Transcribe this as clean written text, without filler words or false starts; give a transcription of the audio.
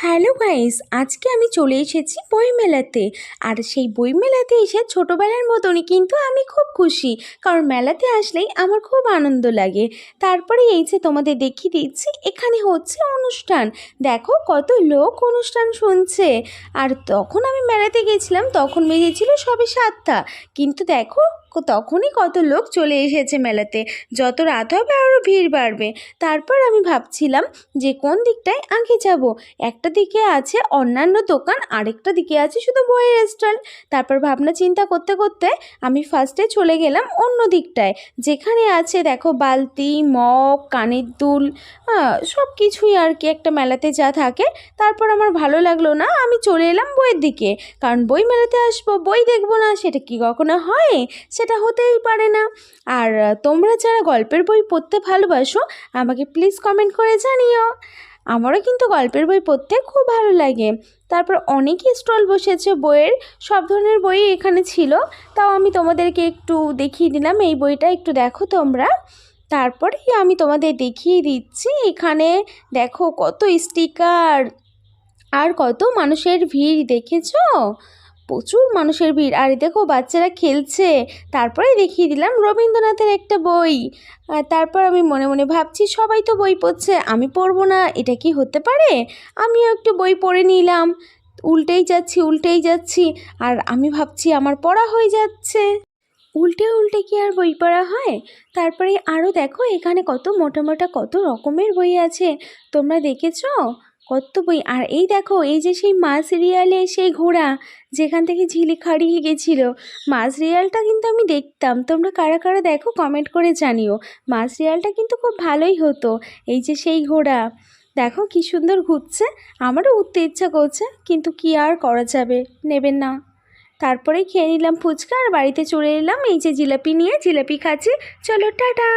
Hello guys, আজকে আমি চলে এসেছি বইমেলাতে। আর সেই বইমেলাতে এসে ছোটোবেলার মতনই কিন্তু আমি খুব খুশি, কারণ মেলাতে আসলেই আমার খুব আনন্দ লাগে। তারপরে এই যে তোমাদের দেখিয়ে দিচ্ছি, এখানে হচ্ছে অনুষ্ঠান। দেখো কত লোক অনুষ্ঠান শুনছে। আর তখন আমি মেলাতে গেছিলাম, তখন বেজেছিল সবে 7টা, কিন্তু দেখো তখনই কত লোক চলে এসেছে মেলাতে। যত রাত হবে আরও ভিড় বাড়বে। তারপর আমি ভাবছিলাম যে কোন দিকটায় আগে যাব। একটা দিকে আছে অন্যান্য দোকান, আরেকটা দিকে আছে শুধু বইয়ের স্টল। তারপর ভাবনা চিন্তা করতে করতে আমি ফার্স্টে চলে গেলাম অন্য দিকটায়, যেখানে আছে দেখো বালতি, মগ, কানের দুল, সব কিছুই আর কি একটা মেলাতে যা থাকে। তারপর আমার ভালো লাগলো না, আমি চলে এলাম বইয়ের দিকে, কারণ বই মেলাতে আসবো, বই দেখবো না, সেটা কি কখনো হয়? সেটা হতেই পারে না। আর তোমরা যারা গল্পের বই পড়তে ভালোবাসো, আমাকে প্লিজ কমেন্ট করে জানিও। আমারও কিন্তু গল্পের বই পড়তে খুব ভালো লাগে। তারপর অনেকই স্টল বসেছে বইয়ের, সব ধরনের বই এখানে ছিল। তাও আমি তোমাদেরকে একটু দেখিয়ে দিলাম, এই বইটা একটু দেখো তোমরা। তারপরে আমি তোমাদের দেখিয়ে দিচ্ছি, এখানে দেখো কত স্টিকার আর কত মানুষের ভিড়, দেখেছো? প্রচুর মানুষের ভিড়। আর দেখো বাচ্চারা খেলছে। তারপরে দেখিয়ে দিলাম রবীন্দ্রনাথের একটা বই। তারপর আমি মনে মনে ভাবছি, সবাই তো বই পড়ছে, আমি পড়বো না, এটা কি হতে পারে? আমিও একটু বই পড়ে নিলাম। উল্টেই যাচ্ছি, আর আমি ভাবছি আমার পড়া হয়ে যাচ্ছে। উল্টে উল্টে কি আর বই পড়া হয়? তারপরে আরও দেখো এখানে কত মোটা মোটা কত রকমের বই আছে, তোমরা দেখেছো? কত বই। আর এই দেখো, এই যে সেই মা সিরিয়ালে সেই ঘোড়া, যেখান থেকে ঝিলিক হারিয়ে গেছিলো। মা সিরিয়ালটা কিন্তু আমি দেখতাম, তোমরা কারা কারা দেখো কমেন্ট করে জানিও। মা সিরিয়ালটা কিন্তু খুব ভালোই হতো। এই যে সেই ঘোড়া, দেখো কি সুন্দর ঘুরছে। আমারও উঠতে ইচ্ছা করছে, কিন্তু কি আর করা যাবে, নেবেন না। তারপরে খেয়ে নিলাম ফুচকা, আর বাড়িতে চলে এলাম এই যে জিলাপি নিয়ে, জিলাপি খাচ্ছি। চলো টাটা।